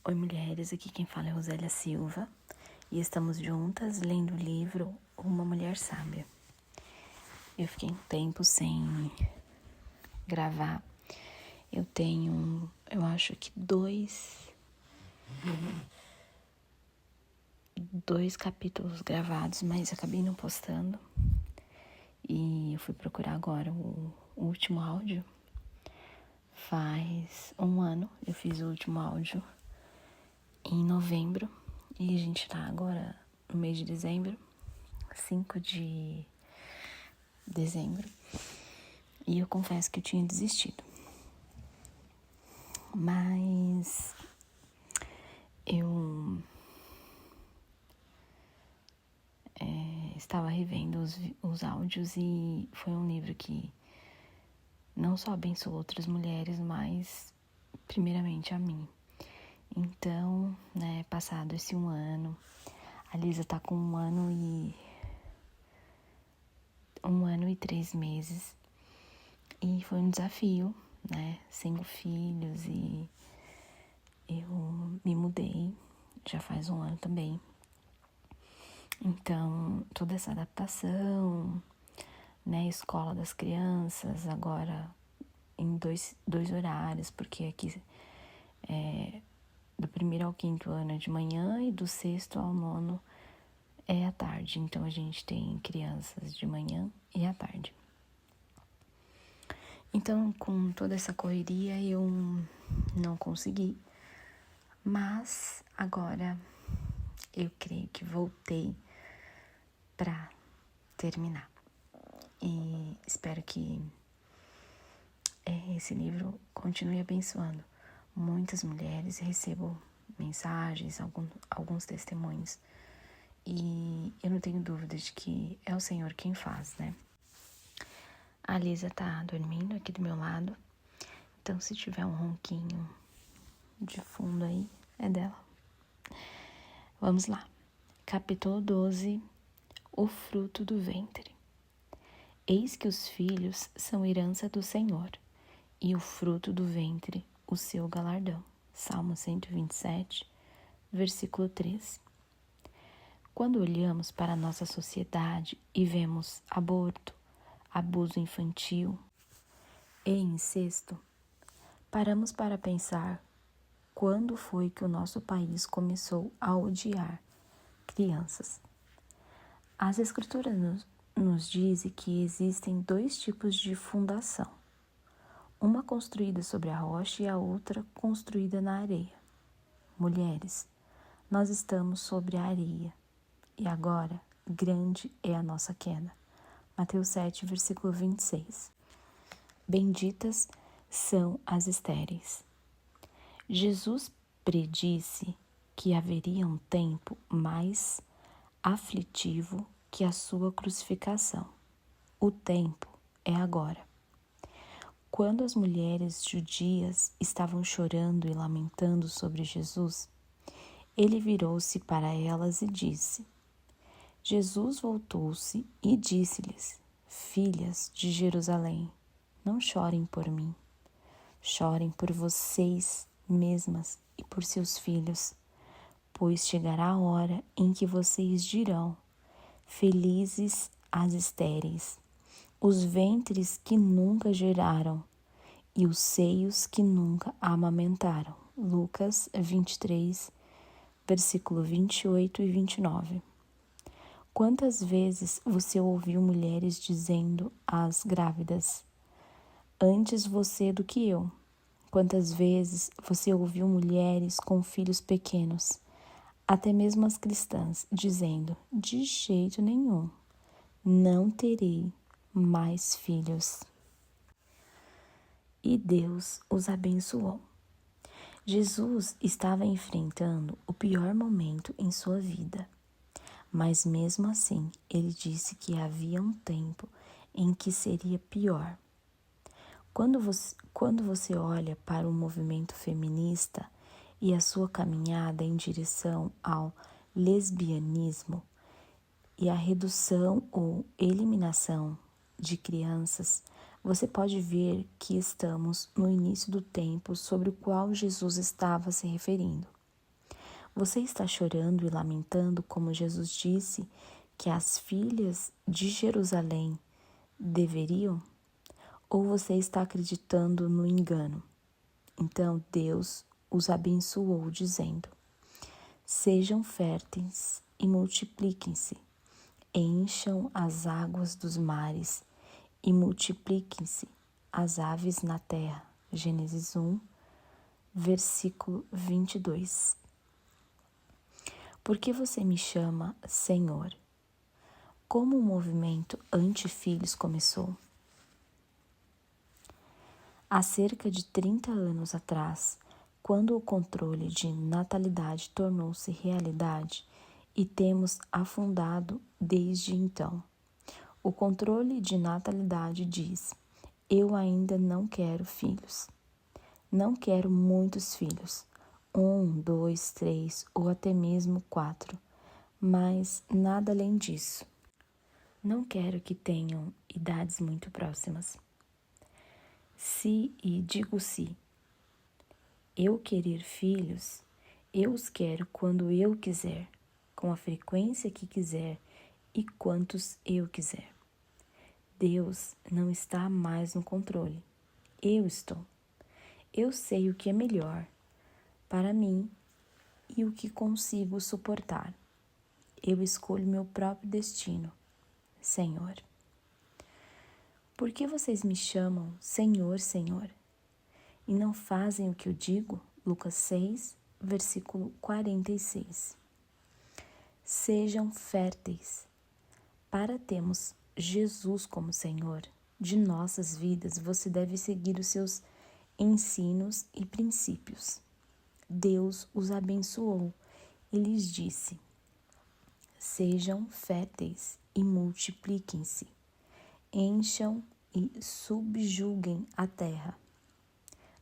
Oi mulheres, aqui quem fala é Rosélia Silva e estamos juntas lendo o livro Uma Mulher Sábia. Eu fiquei um tempo sem gravar, eu tenho, eu acho que dois capítulos gravados, mas acabei não postando e eu fui procurar agora o último áudio. Faz um ano, eu fiz o último áudio em novembro e a gente tá agora no mês de dezembro, 5 de dezembro, e eu confesso que eu tinha desistido. Mas eu estava revendo os áudios e foi um livro que não só abençoou outras mulheres, mas primeiramente a mim. Então, passado esse um ano, a Lisa tá com um ano e 3 meses. E foi um desafio, sendo filhos, e eu me mudei, já faz um ano também. Então, toda essa adaptação, escola das crianças, agora em dois horários, porque aqui do 1º ao 5º ano é de manhã e do 6º ao 9º é à tarde. Então, a gente tem crianças de manhã e à tarde. Então, com toda essa correria, eu não consegui, mas agora eu creio que voltei para terminar. E espero que esse livro continue abençoando muitas mulheres. Recebo mensagens, alguns testemunhos, e eu não tenho dúvida de que é o Senhor quem faz, A Lisa tá dormindo aqui do meu lado, então se tiver um ronquinho de fundo aí, é dela. Vamos lá. Capítulo 12. O fruto do ventre. Eis que os filhos são herança do Senhor, e o fruto do ventre, o seu galardão. Salmo 127, versículo 3. Quando olhamos para a nossa sociedade e vemos aborto, abuso infantil e incesto, paramos para pensar quando foi que o nosso país começou a odiar crianças. As Escrituras nos dizem que existem 2 tipos de fundação, uma construída sobre a rocha e a outra construída na areia. Mulheres, nós estamos sobre a areia, e agora grande é a nossa queda. Mateus 7, versículo 26. Benditas são as estéreis. Jesus predisse que haveria um tempo mais aflitivo que a sua crucificação. O tempo é agora. Quando as mulheres judias estavam chorando e lamentando sobre Jesus, ele virou-se para elas e disse: Jesus voltou-se e disse-lhes: Filhas de Jerusalém, não chorem por mim, chorem por vocês mesmas e por seus filhos, pois chegará a hora em que vocês dirão: Felizes as estéreis, os ventres que nunca geraram e os seios que nunca amamentaram. Lucas 23, versículo 28 e 29. Quantas vezes você ouviu mulheres dizendo às grávidas: antes você do que eu? Quantas vezes você ouviu mulheres com filhos pequenos, até mesmo as cristãs, dizendo: de jeito nenhum, não terei mais filhos. E Deus os abençoou. Jesus estava enfrentando o pior momento em sua vida, mas mesmo assim ele disse que havia um tempo em que seria pior. Quando você olha para o movimento feminista e a sua caminhada em direção ao lesbianismo e a redução ou eliminação de crianças, você pode ver que estamos no início do tempo sobre o qual Jesus estava se referindo. Você está chorando e lamentando, como Jesus disse que as filhas de Jerusalém deveriam? Ou você está acreditando no engano? Então Deus os abençoou, dizendo: sejam férteis e multipliquem-se, encham as águas dos mares e multipliquem-se as aves na terra. Gênesis 1, versículo 22. Por que você me chama Senhor? Como o movimento anti-filhos começou? Há cerca de 30 anos atrás, quando o controle de natalidade tornou-se realidade e temos afundado desde então. O controle de natalidade diz: eu ainda não quero filhos. Não quero muitos filhos, 1, 2, 3 ou até mesmo 4, mas nada além disso. Não quero que tenham idades muito próximas. Se e digo se eu querer filhos, eu os quero quando eu quiser, com a frequência que quiser e quantos eu quiser. Deus não está mais no controle. Eu estou. Eu sei o que é melhor para mim e o que consigo suportar. Eu escolho meu próprio destino, Senhor. Por que vocês me chamam Senhor, Senhor, e não fazem o que eu digo? Lucas 6, versículo 46. Sejam férteis. Para termos Jesus como Senhor de nossas vidas, você deve seguir os seus ensinos e princípios. Deus os abençoou e lhes disse: sejam férteis e multipliquem-se, encham e subjuguem a terra.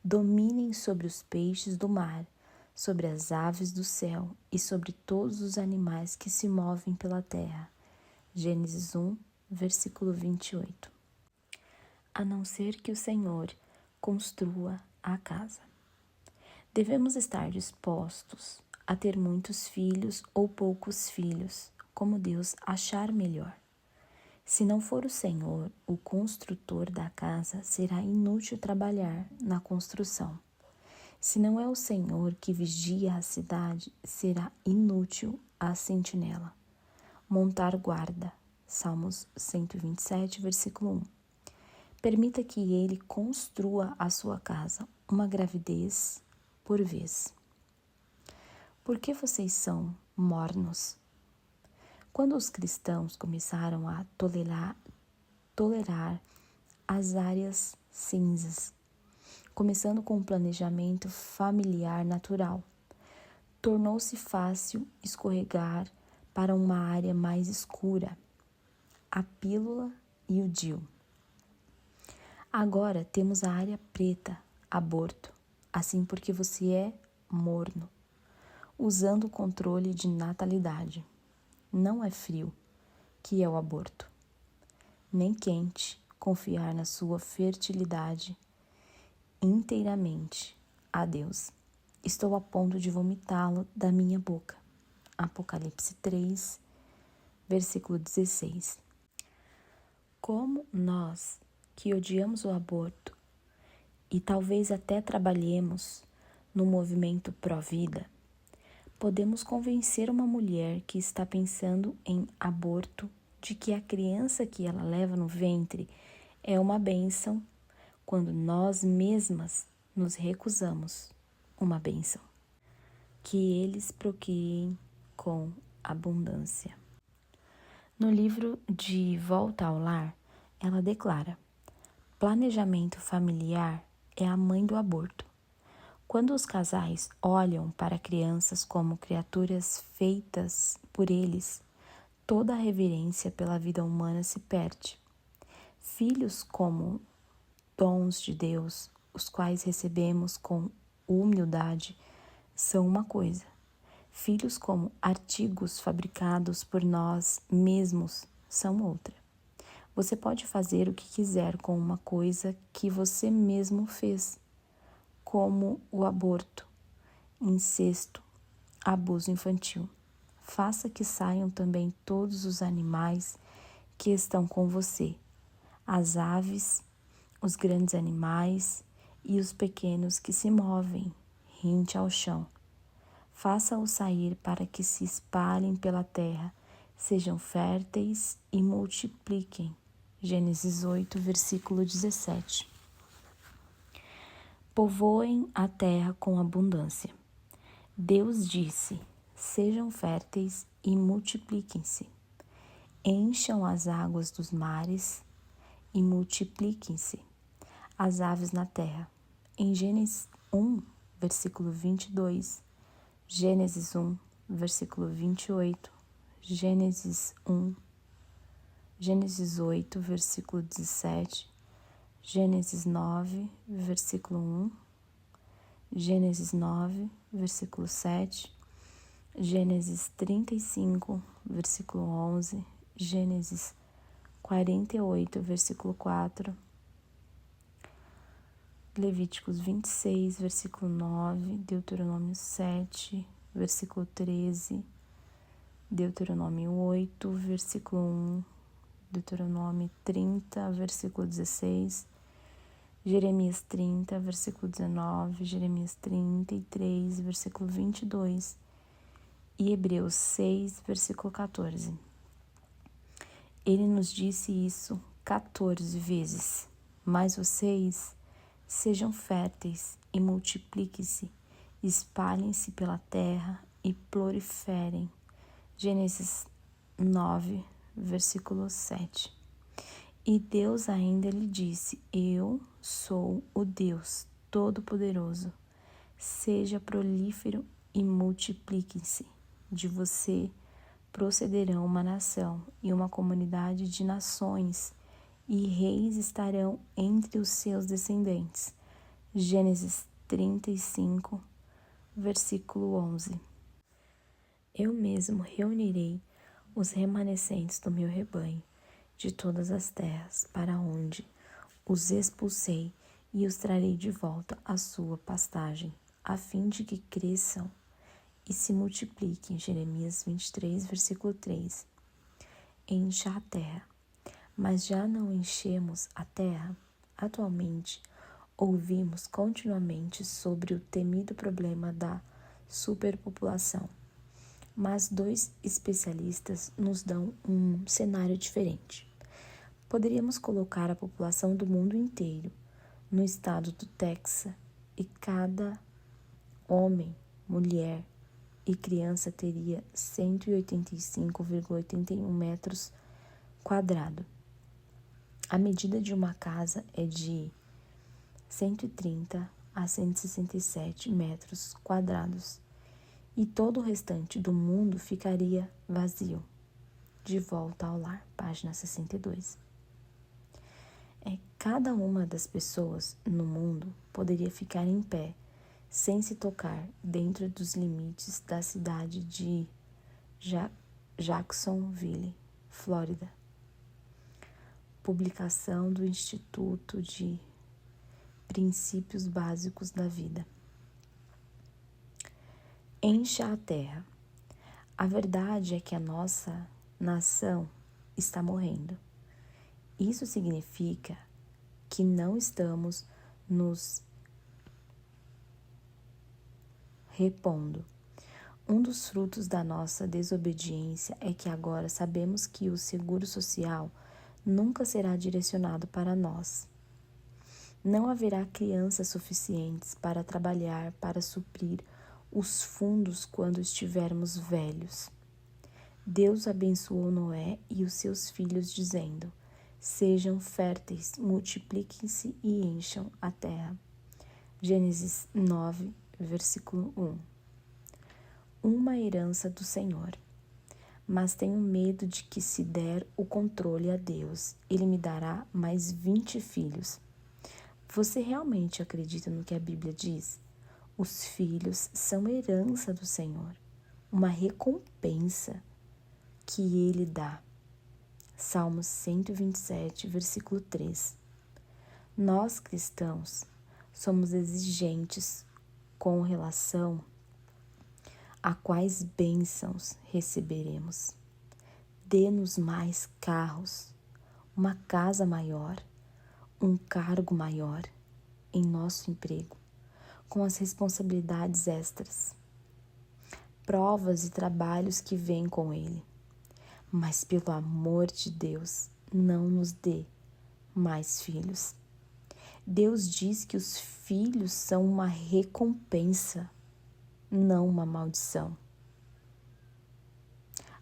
Dominem sobre os peixes do mar, sobre as aves do céu e sobre todos os animais que se movem pela terra. Gênesis 1, versículo 28. A não ser que o Senhor construa a casa. Devemos estar dispostos a ter muitos filhos ou poucos filhos, como Deus achar melhor. Se não for o Senhor o construtor da casa, será inútil trabalhar na construção. Se não é o Senhor que vigia a cidade, será inútil a sentinela. Montar guarda. Salmos 127, versículo 1. Permita que Ele construa a sua casa, uma gravidez por vez. Por que vocês são mornos? Quando os cristãos começaram a tolerar as áreas cinzas, começando com o planejamento familiar natural, tornou-se fácil escorregar para uma área mais escura, a pílula e o DIU. Agora temos a área preta, aborto, assim porque você é morno, usando o controle de natalidade. Não é frio, que é o aborto, nem quente, confiar na sua fertilidade inteiramente a Deus. Estou a ponto de vomitá-lo da minha boca. Apocalipse 3, versículo 16. Como nós, que odiamos o aborto e talvez até trabalhemos no movimento pró-vida, podemos convencer uma mulher que está pensando em aborto de que a criança que ela leva no ventre é uma bênção, quando nós mesmas nos recusamos uma bênção. Que eles procriem com abundância. No livro de Volta ao Lar, ela declara: planejamento familiar é a mãe do aborto. Quando os casais olham para crianças como criaturas feitas por eles, toda a reverência pela vida humana se perde. Filhos como dons de Deus, os quais recebemos com humildade, são uma coisa. Filhos como artigos fabricados por nós mesmos são outra. Você pode fazer o que quiser com uma coisa que você mesmo fez, como o aborto, incesto, abuso infantil. Faça que saiam também todos os animais que estão com você, as aves, os grandes animais e os pequenos que se movem rente ao chão. Faça-os sair para que se espalhem pela terra, sejam férteis e multipliquem. Gênesis 8, versículo 17. Povoem a terra com abundância. Deus disse: sejam férteis e multipliquem-se. Encham as águas dos mares e multipliquem-se as aves na terra. Em Gênesis 1, versículo 22, Gênesis 1, versículo 28, Gênesis 8, versículo 17, Gênesis 9, versículo 1, Gênesis 9, versículo 7, Gênesis 35, versículo 11, Gênesis 48, versículo 4, Levíticos 26, versículo 9, Deuteronômio 7, versículo 13, Deuteronômio 8, versículo 1, Deuteronômio 30, versículo 16, Jeremias 30, versículo 19, Jeremias 33, versículo 22 e Hebreus 6, versículo 14. Ele nos disse isso 14 vezes, mas vocês sejam férteis e multipliquem-se, espalhem-se pela terra e proliferem. Gênesis 9, versículo 7. E Deus ainda lhe disse: eu sou o Deus Todo-Poderoso. Seja prolífero e multipliquem-se. De você procederão uma nação e uma comunidade de nações, e reis estarão entre os seus descendentes. Gênesis 35, versículo 11. Eu mesmo reunirei os remanescentes do meu rebanho de todas as terras para onde os expulsei e os trarei de volta à sua pastagem, a fim de que cresçam e se multipliquem. Jeremias 23, versículo 3. Encha a terra. Mas já não enchemos a terra? Atualmente, ouvimos continuamente sobre o temido problema da superpopulação. Mas 2 especialistas nos dão um cenário diferente. Poderíamos colocar a população do mundo inteiro no estado do Texas e cada homem, mulher e criança teria 185,81 metros quadrados. A medida de uma casa é de 130 a 167 metros quadrados e todo o restante do mundo ficaria vazio. De volta ao lar, página 62. Cada uma das pessoas no mundo poderia ficar em pé, sem se tocar, dentro dos limites da cidade de Jacksonville, Flórida. Publicação do Instituto de Princípios Básicos da Vida. Encha a terra. A verdade é que a nossa nação está morrendo. Isso significa que não estamos nos repondo. Um dos frutos da nossa desobediência é que agora sabemos que o seguro social nunca será direcionado para nós. Não haverá crianças suficientes para trabalhar para suprir os fundos quando estivermos velhos. Deus abençoou Noé e os seus filhos, dizendo: sejam férteis, multipliquem-se e encham a terra. Gênesis 9, versículo 1. Uma herança do Senhor. Mas tenho medo de que, se der o controle a Deus, Ele me dará mais 20 filhos. Você realmente acredita no que a Bíblia diz? Os filhos são herança do Senhor, uma recompensa que Ele dá. Salmos 127, versículo 3. Nós, cristãos, somos exigentes com relação a quais bênçãos receberemos. Dê-nos mais carros, uma casa maior, um cargo maior em nosso emprego, com as responsabilidades extras, provas e trabalhos que vêm com ele. Mas, pelo amor de Deus, não nos dê mais filhos. Deus diz que os filhos são uma recompensa, não uma maldição.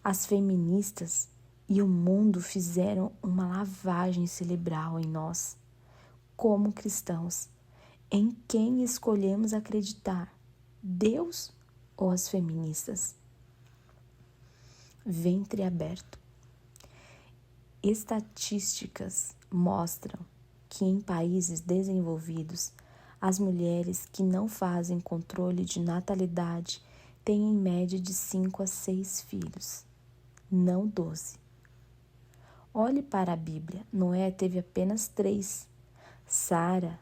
As feministas e o mundo fizeram uma lavagem cerebral em nós, como cristãos. Em quem escolhemos acreditar? Deus ou as feministas? Ventre aberto. Estatísticas mostram que em países desenvolvidos, as mulheres que não fazem controle de natalidade têm em média de 5 a 6 filhos, não 12. Olhe para a Bíblia. Noé teve apenas 3. Sara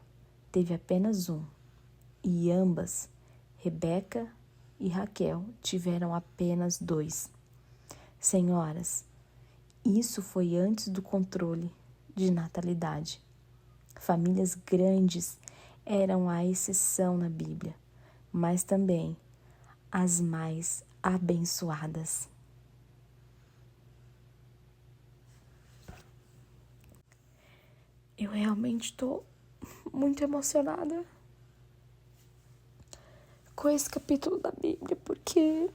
teve apenas 1. E ambas, Rebeca e Raquel, tiveram apenas 2. Senhoras, isso foi antes do controle de natalidade. Famílias grandes eram a exceção na Bíblia, mas também as mais abençoadas. Eu realmente estou muito emocionada com esse capítulo da Bíblia, porque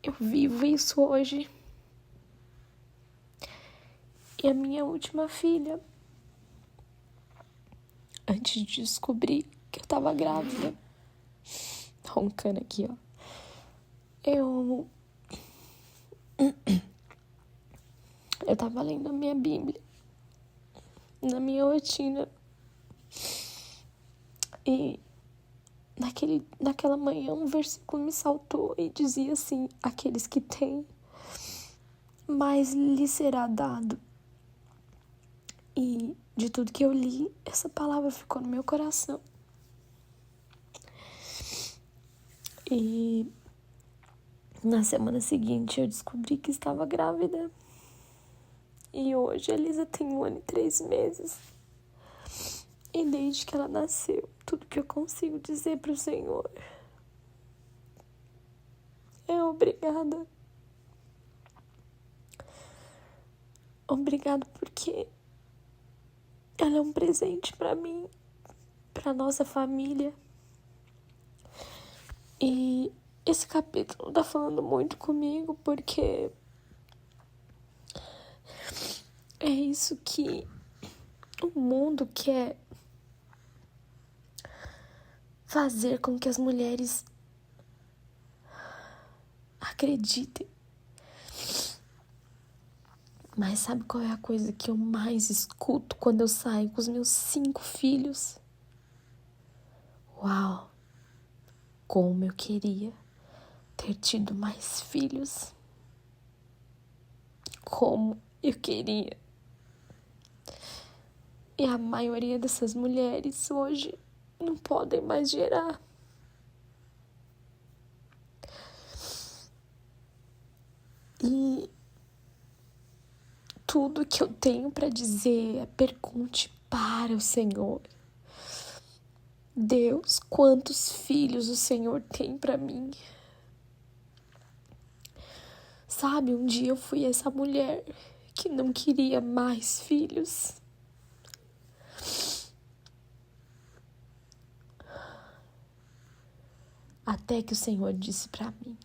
eu vivo isso hoje. E a minha última filha, antes de descobrir que eu tava grávida, roncando aqui, ó, eu tava lendo a minha Bíblia, na minha rotina, e naquela manhã um versículo me saltou e dizia assim: aqueles que têm, mais lhes será dado. E de tudo que eu li, essa palavra ficou no meu coração. E na semana seguinte eu descobri que estava grávida. E hoje a Elisa tem 1 ano e 3 meses. E desde que ela nasceu, tudo que eu consigo dizer para o Senhor é obrigada. Obrigada porque ela é um presente para mim, para nossa família. E esse capítulo tá falando muito comigo porque é isso que o mundo quer fazer com que as mulheres acreditem. Mas sabe qual é a coisa que eu mais escuto quando eu saio com os meus 5 filhos? Uau! Como eu queria ter tido mais filhos. Como eu queria. E a maioria dessas mulheres hoje não podem mais gerar. E tudo que eu tenho para dizer é: pergunte para o Senhor. Deus, quantos filhos o Senhor tem para mim? Sabe, um dia eu fui essa mulher que não queria mais filhos. Até que o Senhor disse para mim,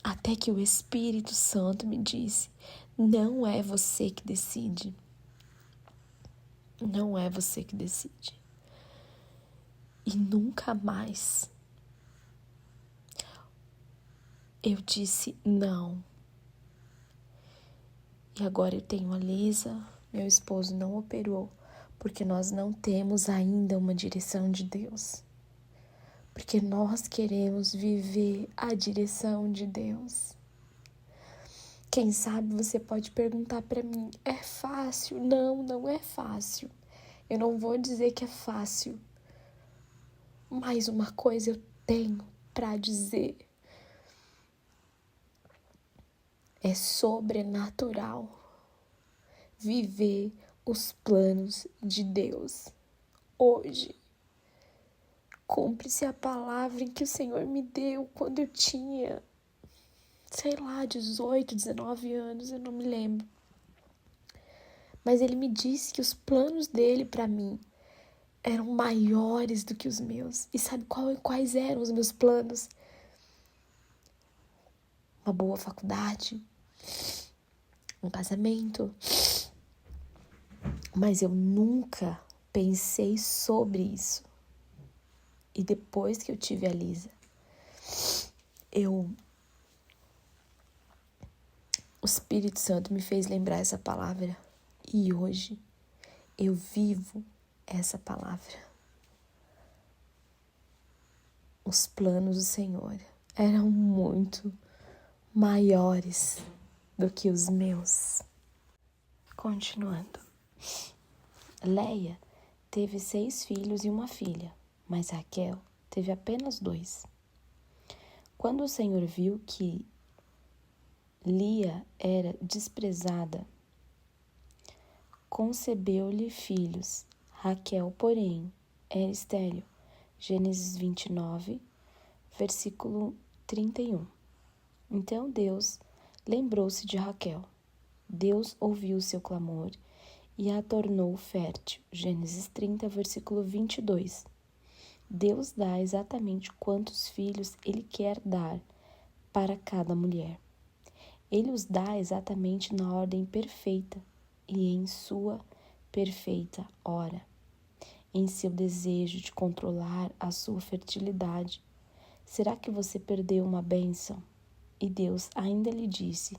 até que o Espírito Santo me disse: não é você que decide. Não é você que decide. E nunca mais eu disse não. E agora eu tenho a Lisa, meu esposo não operou, porque nós não temos ainda uma direção de Deus. Porque nós queremos viver a direção de Deus. Quem sabe você pode perguntar para mim: é fácil? Não, não é fácil. Eu não vou dizer que é fácil, mas uma coisa eu tenho para dizer: é sobrenatural viver os planos de Deus. Hoje, cumpre-se a palavra em que o Senhor me deu quando eu tinha, 18, 19 anos, eu não me lembro. Mas Ele me disse que os planos dele para mim eram maiores do que os meus. E sabe quais eram os meus planos? Uma boa faculdade, um casamento. Mas eu nunca pensei sobre isso. E depois que eu tive a Lisa, o Espírito Santo me fez lembrar essa palavra. E hoje eu vivo essa palavra. Os planos do Senhor eram muito maiores do que os meus. Continuando. Leia teve 6 filhos e uma filha, mas Raquel teve apenas 2. Quando o Senhor viu que Lia era desprezada, concebeu-lhe filhos. Raquel, porém, era estéril. Gênesis 29, versículo 31. Então Deus lembrou-se de Raquel. Deus ouviu seu clamor e a tornou fértil. Gênesis 30, versículo 22. Deus dá exatamente quantos filhos Ele quer dar para cada mulher. Ele os dá exatamente na ordem perfeita e em sua perfeita hora. Em seu desejo de controlar a sua fertilidade. Será que você perdeu uma bênção? E Deus ainda lhe disse: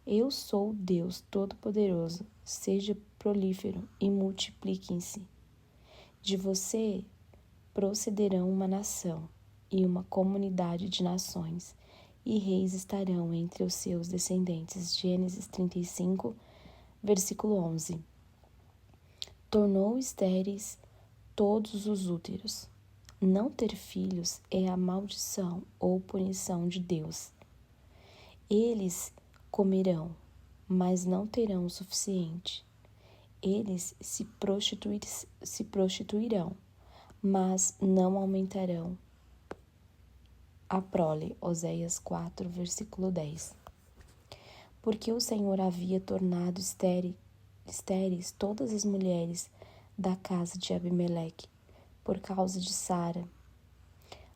eu sou Deus Todo-Poderoso, seja prolífero e multipliquem-se. De você procederão uma nação e uma comunidade de nações, e reis estarão entre os seus descendentes. Gênesis 35, versículo 11. Tornou estéreis todos os úteros. Não ter filhos é a maldição ou punição de Deus. Eles comerão, mas não terão o suficiente. Eles se prostituirão, mas não aumentarão a prole. Oséias 4, versículo 10. Porque o Senhor havia tornado estéreis todas as mulheres da casa de Abimeleque, por causa de Sara,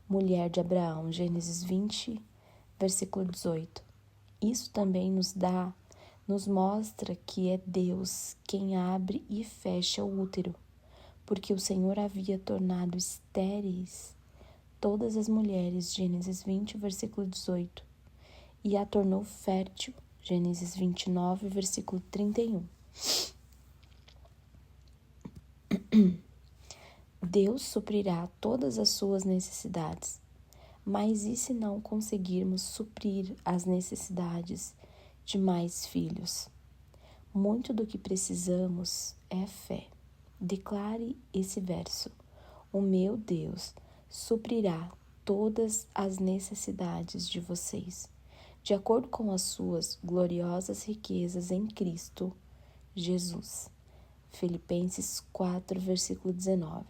mulher de Abraão. Gênesis 20, versículo 18. Isso também nos mostra que é Deus quem abre e fecha o útero, porque o Senhor havia tornado estéreis todas as mulheres, Gênesis 20, versículo 18, e a tornou fértil, Gênesis 29, versículo 31. Deus suprirá todas as suas necessidades, mas e se não conseguirmos suprir as necessidades de mais filhos? Muito do que precisamos é fé. Declare esse verso: o meu Deus suprirá todas as necessidades de vocês, de acordo com as suas gloriosas riquezas em Cristo Jesus. Filipenses 4, versículo 19.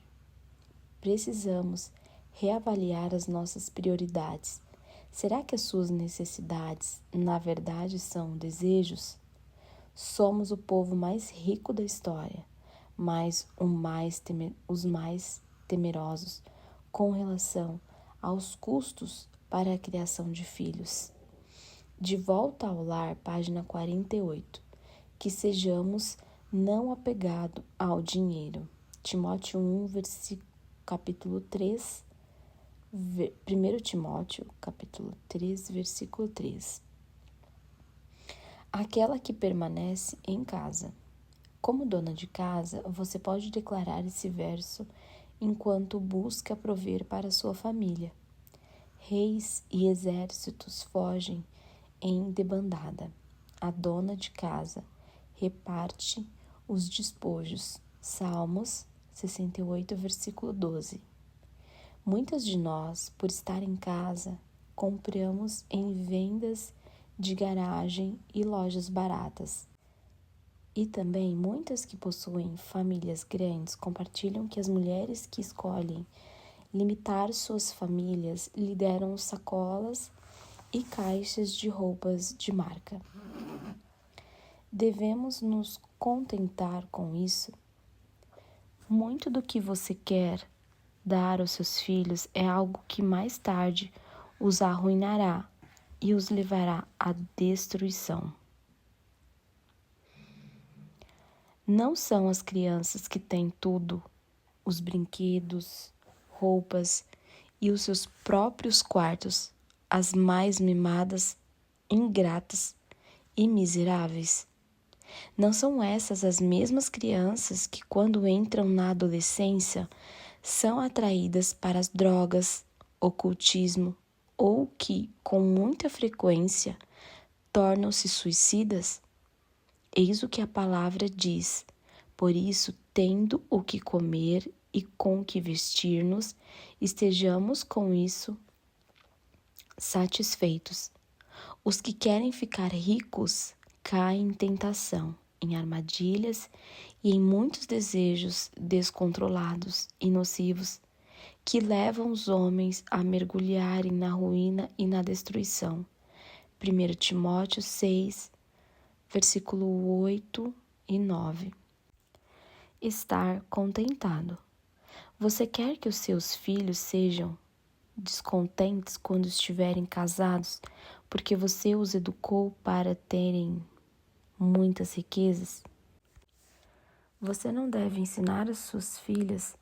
Precisamos reavaliar as nossas prioridades. Será que as suas necessidades, na verdade, são desejos? Somos o povo mais rico da história, mas os mais temerosos com relação aos custos para a criação de filhos. De volta ao lar, página 48. Que sejamos não apegados ao dinheiro. Timóteo 1, capítulo 3, 1 Timóteo, capítulo 3, versículo 3. Aquela que permanece em casa. Como dona de casa, você pode declarar esse verso enquanto busca prover para sua família. Reis e exércitos fogem em debandada. A dona de casa reparte os despojos. Salmos 68, versículo 12. Muitas de nós, por estar em casa, compramos em vendas de garagem e lojas baratas. E também muitas que possuem famílias grandes compartilham que as mulheres que escolhem limitar suas famílias lideram sacolas e caixas de roupas de marca. Devemos nos contentar com isso? Muito do que você quer dar aos seus filhos é algo que mais tarde os arruinará e os levará à destruição. Não são as crianças que têm tudo, os brinquedos, roupas e os seus próprios quartos, as mais mimadas, ingratas e miseráveis. Não são essas as mesmas crianças que, quando entram na adolescência, são atraídas para as drogas, ocultismo ou que, com muita frequência, tornam-se suicidas? Eis o que a palavra diz: por isso, tendo o que comer e com o que vestir-nos, estejamos com isso satisfeitos. Os que querem ficar ricos caem em tentação, em armadilhas e em muitos desejos descontrolados e nocivos que levam os homens a mergulharem na ruína e na destruição. 1 Timóteo 6, versículo 8 e 9. Estar contentado. Você quer que os seus filhos sejam descontentes quando estiverem casados, porque você os educou para terem muitas riquezas? Você não deve ensinar as suas filhas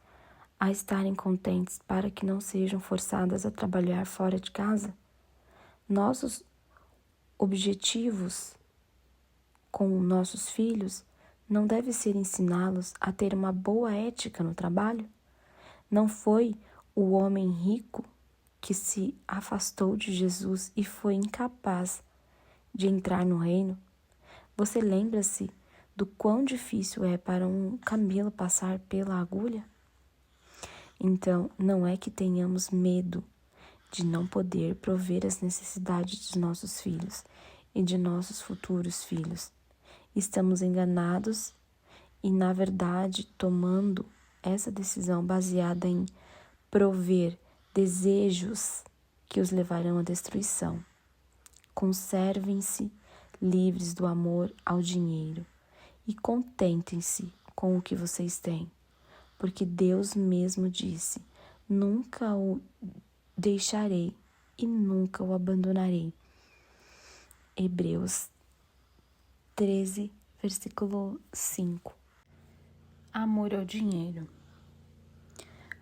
a estarem contentes para que não sejam forçadas a trabalhar fora de casa? Nossos objetivos com nossos filhos não deve ser ensiná-los a ter uma boa ética no trabalho? Não foi o homem rico que se afastou de Jesus e foi incapaz de entrar no reino? Você lembra-se do quão difícil é para um camelo passar pela agulha? Então, não é que tenhamos medo de não poder prover as necessidades dos nossos filhos e de nossos futuros filhos. Estamos enganados e, na verdade, tomando essa decisão baseada em prover desejos que os levarão à destruição. Conservem-se livres do amor ao dinheiro e contentem-se com o que vocês têm, porque Deus mesmo disse: nunca o deixarei e nunca o abandonarei. Hebreus 13, versículo 5. Amor ao dinheiro.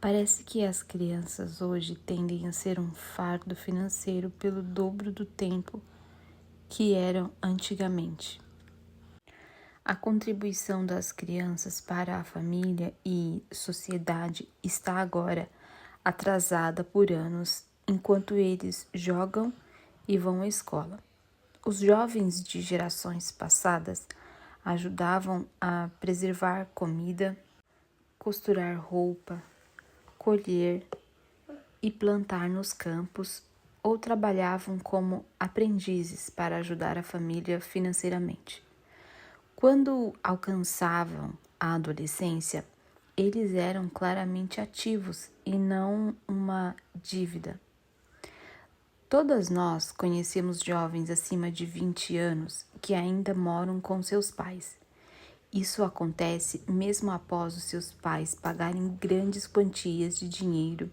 Parece que as crianças hoje tendem a ser um fardo financeiro pelo dobro do tempo que eram antigamente. A contribuição das crianças para a família e sociedade está agora atrasada por anos, enquanto eles jogam e vão à escola. Os jovens de gerações passadas ajudavam a preservar comida, costurar roupa, colher e plantar nos campos ou trabalhavam como aprendizes para ajudar a família financeiramente. Quando alcançavam a adolescência, eles eram claramente ativos e não uma dívida. Todas nós conhecemos jovens acima de 20 anos que ainda moram com seus pais. Isso acontece mesmo após os seus pais pagarem grandes quantias de dinheiro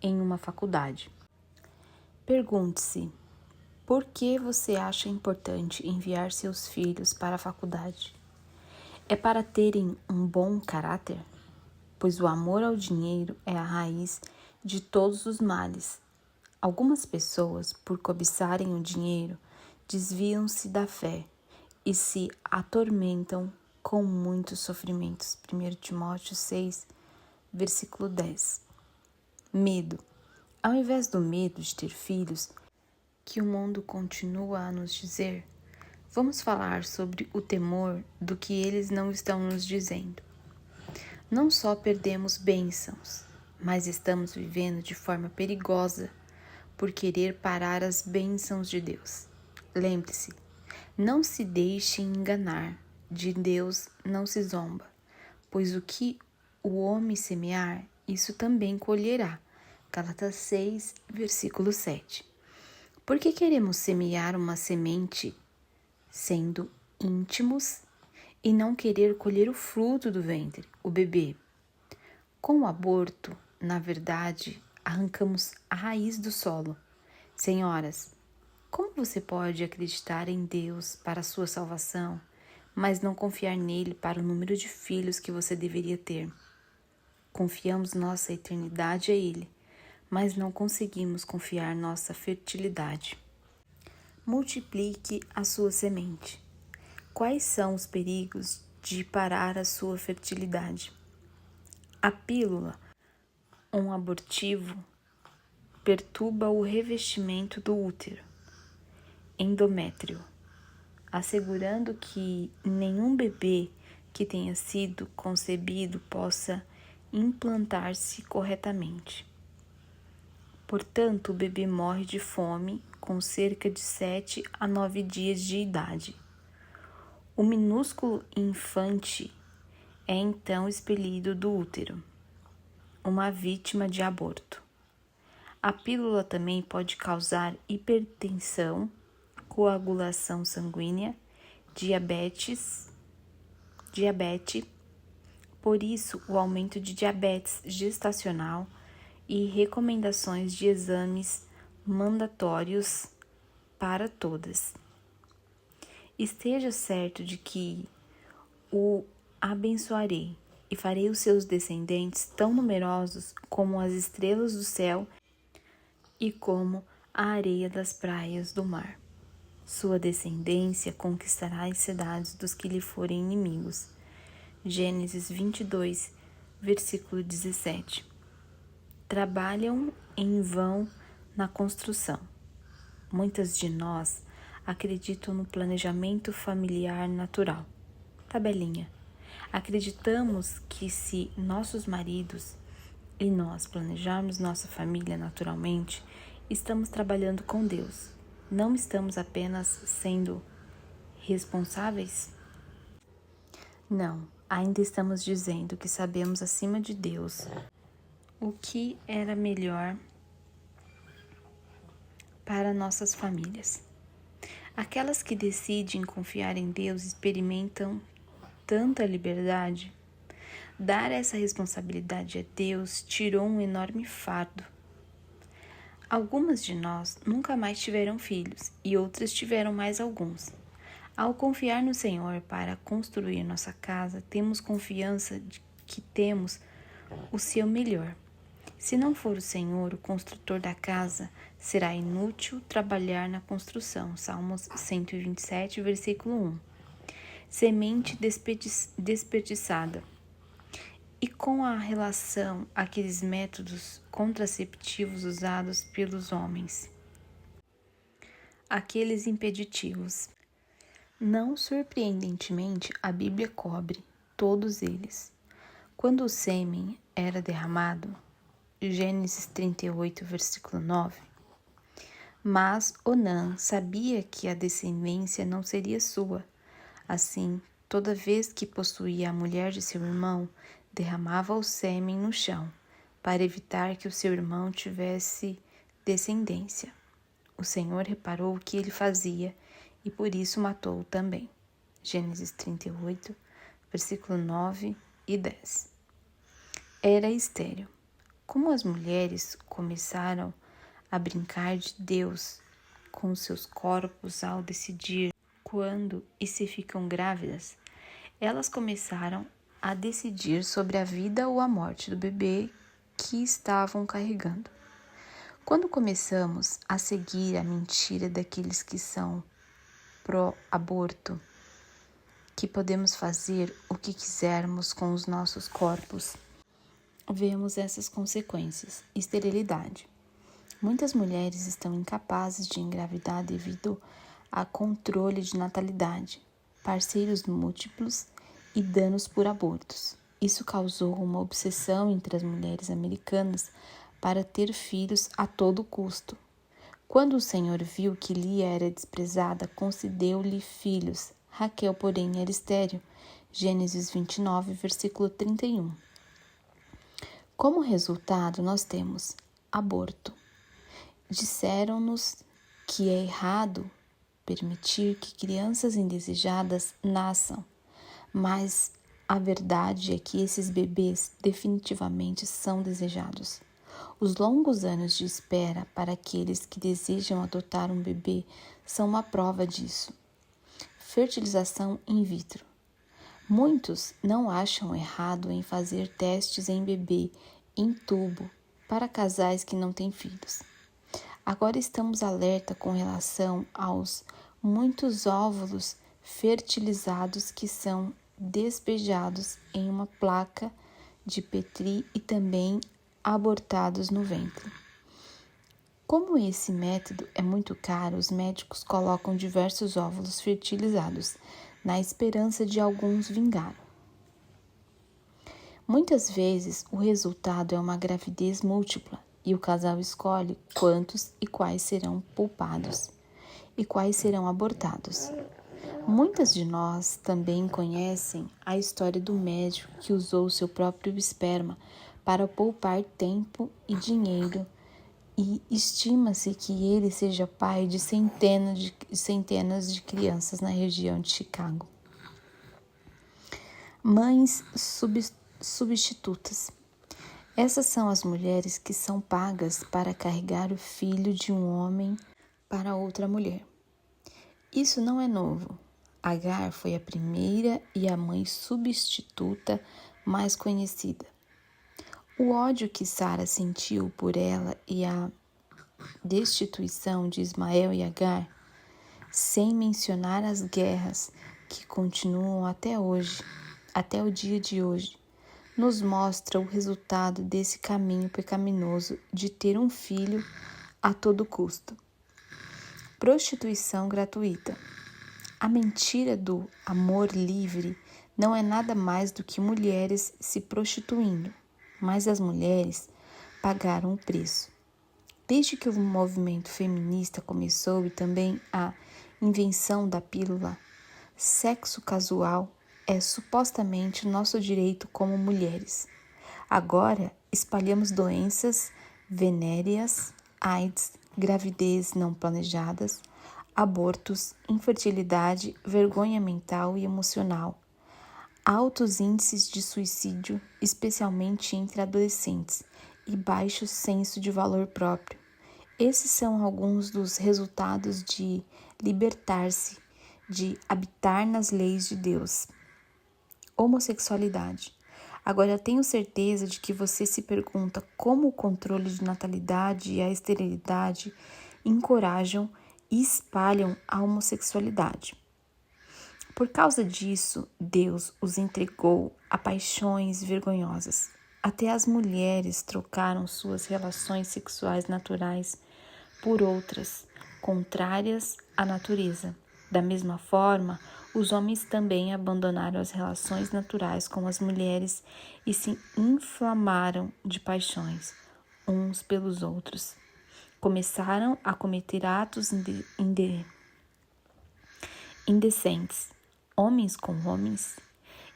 em uma faculdade. Pergunte-se: por que você acha importante enviar seus filhos para a faculdade? É para terem um bom caráter? Pois o amor ao dinheiro é a raiz de todos os males. Algumas pessoas, por cobiçarem o dinheiro, desviam-se da fé e se atormentam com muitos sofrimentos. 1 Timóteo 6, versículo 10. Medo. Ao invés do medo de ter filhos, que o mundo continua a nos dizer, vamos falar sobre o temor do que eles não estão nos dizendo. Não só perdemos bênçãos, mas estamos vivendo de forma perigosa por querer parar as bênçãos de Deus. Lembre-se, não se deixe enganar, de Deus não se zomba, pois o que o homem semear, isso também colherá. Gálatas 6, versículo 7. Por que queremos semear uma semente sendo íntimos e não querer colher o fruto do ventre, o bebê? Com o aborto, na verdade, arrancamos a raiz do solo. Senhoras, como você pode acreditar em Deus para a sua salvação, mas não confiar nele para o número de filhos que você deveria ter? Confiamos nossa eternidade a ele, mas não conseguimos confiar nossa fertilidade. Multiplique a sua semente. Quais são os perigos de parar a sua fertilidade? A pílula, um abortivo, perturba o revestimento do útero, endométrio, assegurando que nenhum bebê que tenha sido concebido possa implantar-se corretamente. Portanto, o bebê morre de fome com cerca de 7 a 9 dias de idade. O minúsculo infante é então expelido do útero, uma vítima de aborto. A pílula também pode causar hipertensão, coagulação sanguínea, diabetes. Por isso, o aumento de diabetes gestacional e recomendações de exames mandatórios para todas. Esteja certo de que o abençoarei e farei os seus descendentes tão numerosos como as estrelas do céu e como a areia das praias do mar. Sua descendência conquistará as cidades dos que lhe forem inimigos. Gênesis 22, versículo 17. Trabalham em vão na construção. Muitas de nós acreditam no planejamento familiar natural. Tabelinha. Acreditamos que se nossos maridos e nós planejarmos nossa família naturalmente, estamos trabalhando com Deus. Não estamos apenas sendo responsáveis? Não, ainda estamos dizendo que sabemos acima de Deus o que era melhor para nossas famílias. Aquelas que decidem confiar em Deus experimentam tanta liberdade. Dar essa responsabilidade a Deus tirou um enorme fardo. Algumas de nós nunca mais tiveram filhos e outras tiveram mais alguns. Ao confiar no Senhor para construir nossa casa, temos confiança de que temos o seu melhor. Se não for o Senhor, o construtor da casa, será inútil trabalhar na construção. Salmos 127, versículo 1. Semente desperdiçada. E com a relação àqueles métodos contraceptivos usados pelos homens, aqueles impeditivos. Não surpreendentemente, a Bíblia cobre todos eles. Quando o sêmen era derramado, Gênesis 38, versículo 9, mas Onã sabia que a descendência não seria sua. Assim, toda vez que possuía a mulher de seu irmão, derramava o sêmen no chão, para evitar que o seu irmão tivesse descendência. O Senhor reparou o que ele fazia e por isso matou-o também. Gênesis 38, versículo 9 e 10. Era estéril. Como as mulheres começaram a brincar de Deus com seus corpos ao decidir quando e se ficam grávidas, elas começaram a decidir sobre a vida ou a morte do bebê que estavam carregando. Quando começamos a seguir a mentira daqueles que são pró-aborto, que podemos fazer o que quisermos com os nossos corpos, vemos essas consequências: esterilidade. Muitas mulheres estão incapazes de engravidar devido a controle de natalidade, parceiros múltiplos e danos por abortos. Isso causou uma obsessão entre as mulheres americanas para ter filhos a todo custo. Quando o Senhor viu que Lia era desprezada, concedeu-lhe filhos. Raquel, porém, era estéril. Gênesis 29, versículo 31. Como resultado, nós temos aborto. Disseram-nos que é errado permitir que crianças indesejadas nasçam, mas a verdade é que esses bebês definitivamente são desejados. Os longos anos de espera para aqueles que desejam adotar um bebê são uma prova disso. Fertilização in vitro. Muitos não acham errado em fazer testes em bebê em tubo para casais que não têm filhos. Agora estamos alerta com relação aos muitos óvulos fertilizados que são despejados em uma placa de Petri e também abortados no ventre. Como esse método é muito caro, os médicos colocam diversos óvulos fertilizados, na esperança de alguns vingar. Muitas vezes o resultado é uma gravidez múltipla e o casal escolhe quantos e quais serão poupados e quais serão abortados. Muitas de nós também conhecem a história do médico que usou seu próprio esperma para poupar tempo e dinheiro, e estima-se que ele seja pai de centenas de crianças na região de Chicago. Mães substitutas. Essas são as mulheres que são pagas para carregar o filho de um homem para outra mulher. Isso não é novo. Agar foi a primeira e a mãe substituta mais conhecida. O ódio que Sara sentiu por ela e a destituição de Ismael e Agar, sem mencionar as guerras que continuam até hoje, até o dia de hoje, nos mostra o resultado desse caminho pecaminoso de ter um filho a todo custo. Prostituição gratuita. A mentira do amor livre não é nada mais do que mulheres se prostituindo, mas as mulheres pagaram o preço. Desde que o movimento feminista começou e também a invenção da pílula, sexo casual é supostamente nosso direito como mulheres. Agora espalhamos doenças venéreas, AIDS, gravidez não planejadas, abortos, infertilidade, vergonha mental e emocional, altos índices de suicídio, especialmente entre adolescentes, e baixo senso de valor próprio. Esses são alguns dos resultados de libertar-se, de habitar nas leis de Deus. Homossexualidade. Agora, tenho certeza de que você se pergunta como o controle de natalidade e a esterilidade encorajam e espalham a homossexualidade. Por causa disso, Deus os entregou a paixões vergonhosas. Até as mulheres trocaram suas relações sexuais naturais por outras, contrárias à natureza. Da mesma forma, os homens também abandonaram as relações naturais com as mulheres e se inflamaram de paixões uns pelos outros. Começaram a cometer atos indecentes, homens com homens,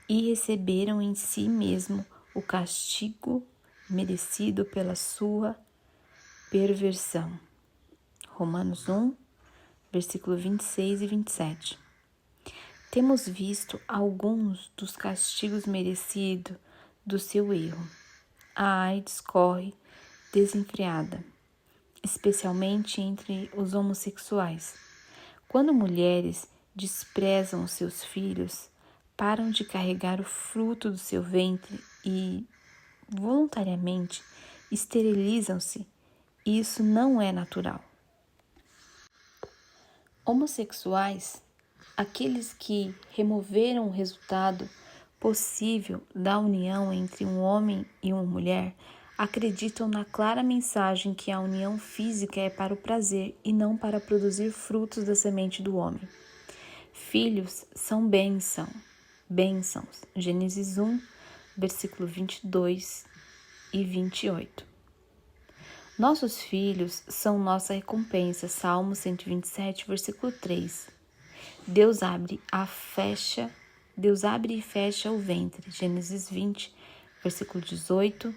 e receberam em si mesmo o castigo merecido pela sua perversão. Romanos 1, versículo 26 e 27. Temos visto alguns dos castigos merecidos do seu erro. A AIDS corre desenfreada, especialmente entre os homossexuais. Quando mulheres desprezam os seus filhos, param de carregar o fruto do seu ventre e, voluntariamente, esterilizam-se, isso não é natural. Homossexuais, aqueles que removeram o resultado possível da união entre um homem e uma mulher, acreditam na clara mensagem que a união física é para o prazer e não para produzir frutos da semente do homem. Filhos são bênçãos. Gênesis 1, versículo 22 e 28. Nossos filhos são nossa recompensa, Salmo 127, versículo 3. Deus abre e fecha o ventre, Gênesis 20, versículo 18,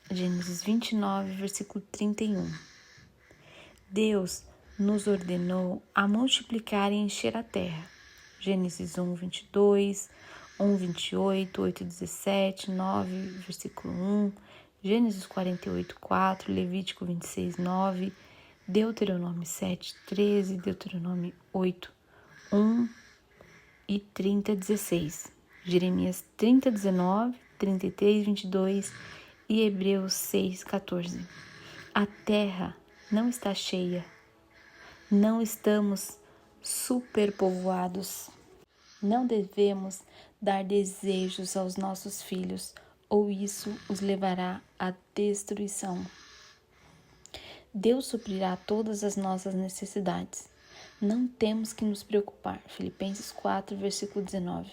Gênesis 29, versículo 31. Deus nos ordenou a multiplicar e encher a terra, Gênesis 1, 22, 1, 28, 8, 17, 9, versículo 1, Gênesis 48, 4, Levítico 26, 9, Deuteronômio 7, 13, Deuteronômio 8, 1 e 30, 16, Jeremias 30, 19, 33, 22 e Hebreus 6, 14. A terra não está cheia, não estamos superpovoados. Não devemos dar desejos aos nossos filhos, ou isso os levará à destruição. Deus suprirá todas as nossas necessidades. Não temos que nos preocupar. Filipenses 4, versículo 19.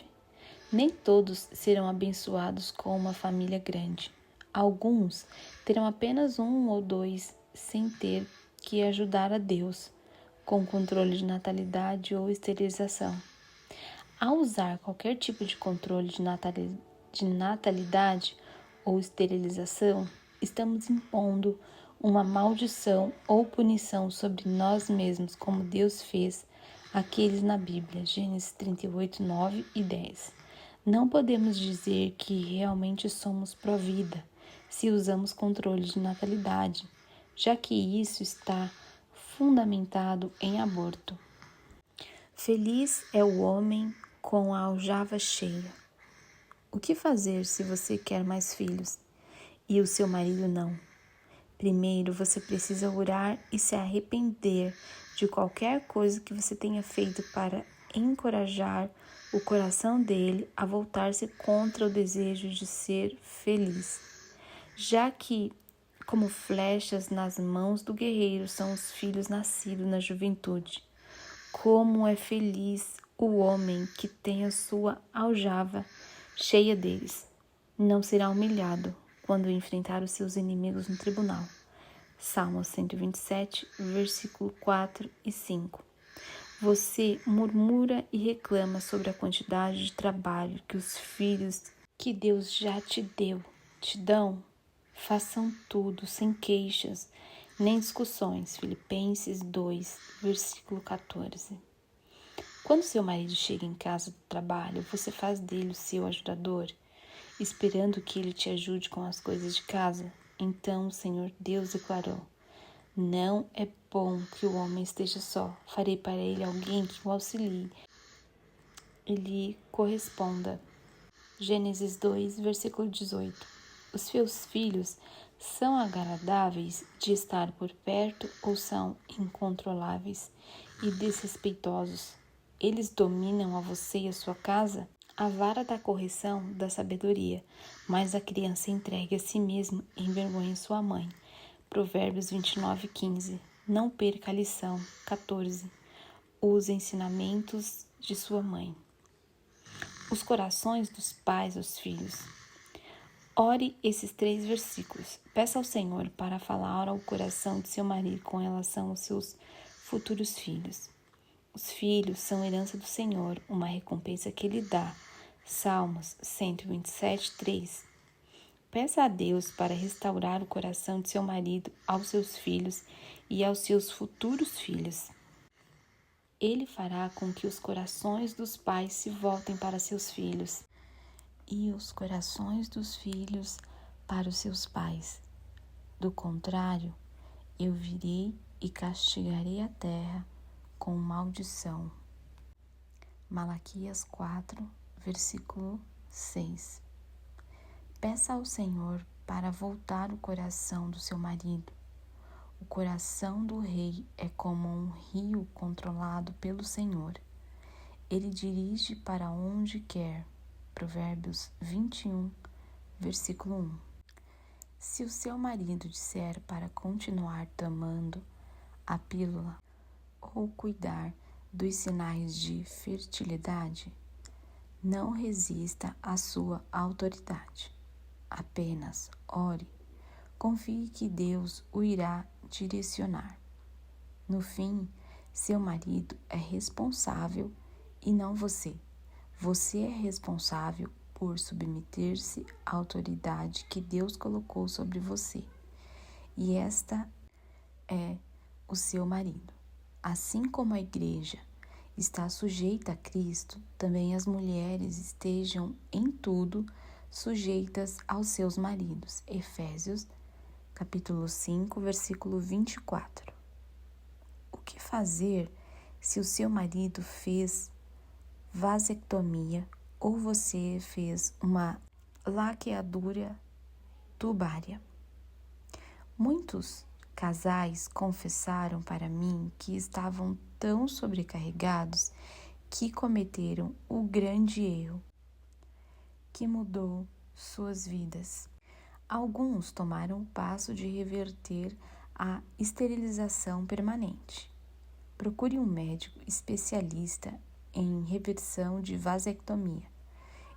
Nem todos serão abençoados com uma família grande. Alguns terão apenas um ou dois, sem ter que ajudar a Deus com controle de natalidade ou esterilização. Ao usar qualquer tipo de controle de natalidade ou esterilização, estamos impondo uma maldição ou punição sobre nós mesmos, como Deus fez aqueles na Bíblia, Gênesis 38, 9 e 10. Não podemos dizer que realmente somos pró-vida se usamos controle de natalidade, já que isso está fundamentado em aborto. Feliz é o homem com a aljava cheia. O que fazer se você quer mais filhos e o seu marido não? Primeiro, você precisa orar e se arrepender de qualquer coisa que você tenha feito para encorajar o coração dele a voltar-se contra o desejo de ser feliz. Já que, como flechas nas mãos do guerreiro, são os filhos nascidos na juventude. Como é feliz o homem que tem a sua aljava cheia deles. Não será humilhado quando enfrentar os seus inimigos no tribunal. Salmo 127, versículo 4 e 5. Você murmura e reclama sobre a quantidade de trabalho que os filhos que Deus já te dão. Façam tudo sem queixas nem discussões. Filipenses 2, versículo 14. Quando seu marido chega em casa do trabalho, você faz dele o seu ajudador, esperando que ele te ajude com as coisas de casa? Então o Senhor Deus declarou: não é bom que o homem esteja só. Farei para ele alguém que o auxilie e lhe corresponda. Gênesis 2, versículo 18. Os seus filhos são agradáveis de estar por perto ou são incontroláveis e desrespeitosos? Eles dominam a você e a sua casa? A vara da correção da sabedoria, mas a criança entregue a si mesmo envergonha sua mãe. Provérbios 29, 15. Não perca a lição. 14. Os ensinamentos de sua mãe. Os corações dos pais aos filhos. Ore esses 3 versículos. Peça ao Senhor para falar ao coração de seu marido com relação aos seus futuros filhos. Os filhos são herança do Senhor, uma recompensa que Ele dá. Salmos 127, 3. Peça a Deus para restaurar o coração de seu marido aos seus filhos e aos seus futuros filhos. Ele fará com que os corações dos pais se voltem para seus filhos e os corações dos filhos para os seus pais. Do contrário, eu virei e castigarei a terra com maldição. Malaquias 4, versículo 6. Peça ao Senhor para voltar o coração do seu marido. O coração do rei é como um rio controlado pelo Senhor. Ele dirige para onde quer. Provérbios 21, versículo 1. Se o seu marido disser para continuar tomando a pílula ou cuidar dos sinais de fertilidade, Não resista à sua autoridade. Apenas ore. Confie que Deus o irá direcionar. No fim, seu marido é responsável e não você. Você é responsável por submeter-se à autoridade que Deus colocou sobre você. E esta é o seu marido. Assim como a igreja está sujeita a Cristo, também as mulheres estejam em tudo sujeitas aos seus maridos. Efésios, capítulo 5, versículo 24. O que fazer se o seu marido fez vasectomia ou você fez uma laqueadura tubária? Muitos casais confessaram para mim que estavam tão sobrecarregados que cometeram o grande erro que mudou suas vidas. Alguns tomaram o passo de reverter a esterilização permanente. Procure um médico especialista em reversão de vasectomia.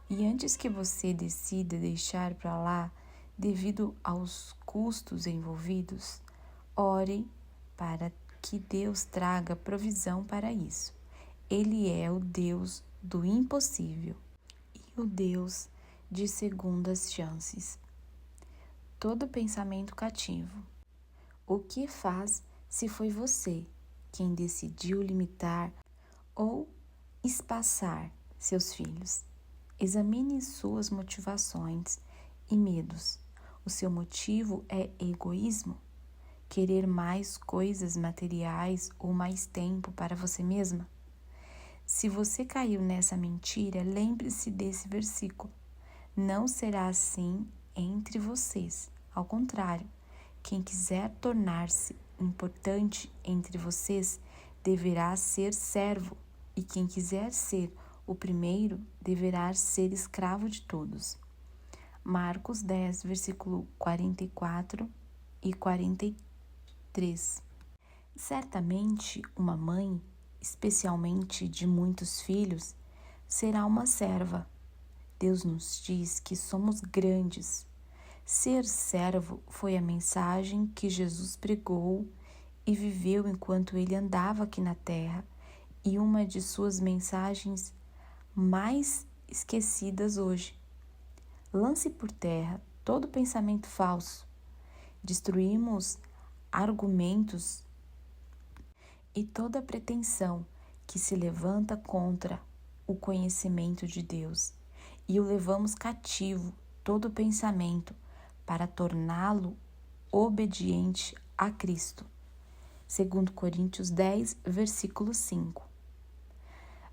E antes que você decida deixar para lá, devido aos custos envolvidos, ore para que Deus traga provisão para isso. Ele é o Deus do impossível e o Deus de segundas chances. Todo pensamento cativo. O que faz se foi você quem decidiu limitar ou espaçar seus filhos? Examine suas motivações e medos. O seu motivo é egoísmo? Querer mais coisas materiais ou mais tempo para você mesma? Se você caiu nessa mentira, lembre-se desse versículo. Não será assim entre vocês. Ao contrário, quem quiser tornar-se importante entre vocês deverá ser servo, e quem quiser ser o primeiro deverá ser escravo de todos. Marcos 10, versículo 44 e 43. Certamente uma mãe, especialmente de muitos filhos, será uma serva. Deus nos diz que somos grandes. Ser servo foi a mensagem que Jesus pregou e viveu enquanto ele andava aqui na terra, e uma de suas mensagens mais esquecidas hoje. Lance por terra todo pensamento falso. Destruímos argumentos e toda pretensão que se levanta contra o conhecimento de Deus, e o levamos cativo todo pensamento para torná-lo obediente a Cristo. 2 Coríntios 10, versículo 5.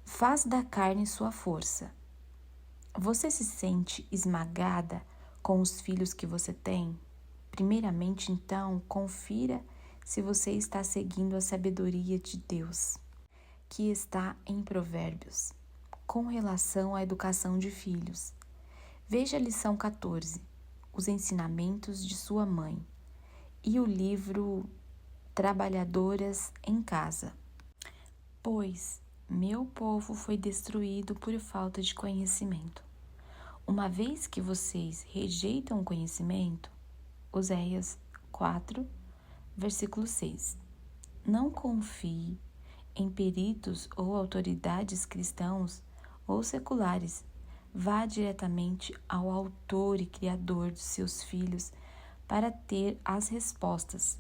Faz da carne sua força. Você se sente esmagada com os filhos que você tem? Primeiramente, então, confira se você está seguindo a sabedoria de Deus, que está em Provérbios, com relação à educação de filhos. Veja a lição 14, os ensinamentos de sua mãe, e o livro Trabalhadoras em Casa. Pois meu povo foi destruído por falta de conhecimento. Uma vez que vocês rejeitam o conhecimento, Oséias 4, versículo 6. Não confie em peritos ou autoridades cristãos ou seculares. Vá diretamente ao autor e criador de seus filhos para ter as respostas.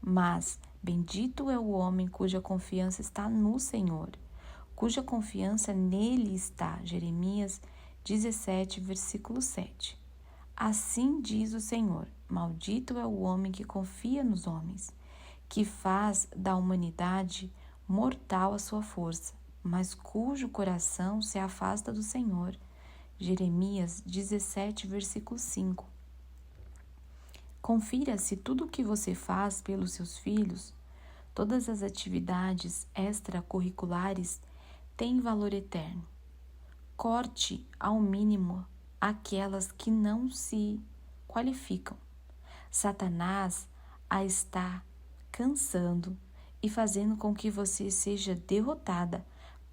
Mas bendito é o homem cuja confiança está no Senhor, cuja confiança nele está. Jeremias 17, versículo 7. Assim diz o Senhor: maldito é o homem que confia nos homens, que faz da humanidade mortal a sua força, mas cujo coração se afasta do Senhor. Jeremias 17, versículo 5. Confira se tudo o que você faz pelos seus filhos, todas as atividades extracurriculares, têm valor eterno. Corte ao mínimo aquelas que não se qualificam. Satanás a está cansando e fazendo com que você seja derrotada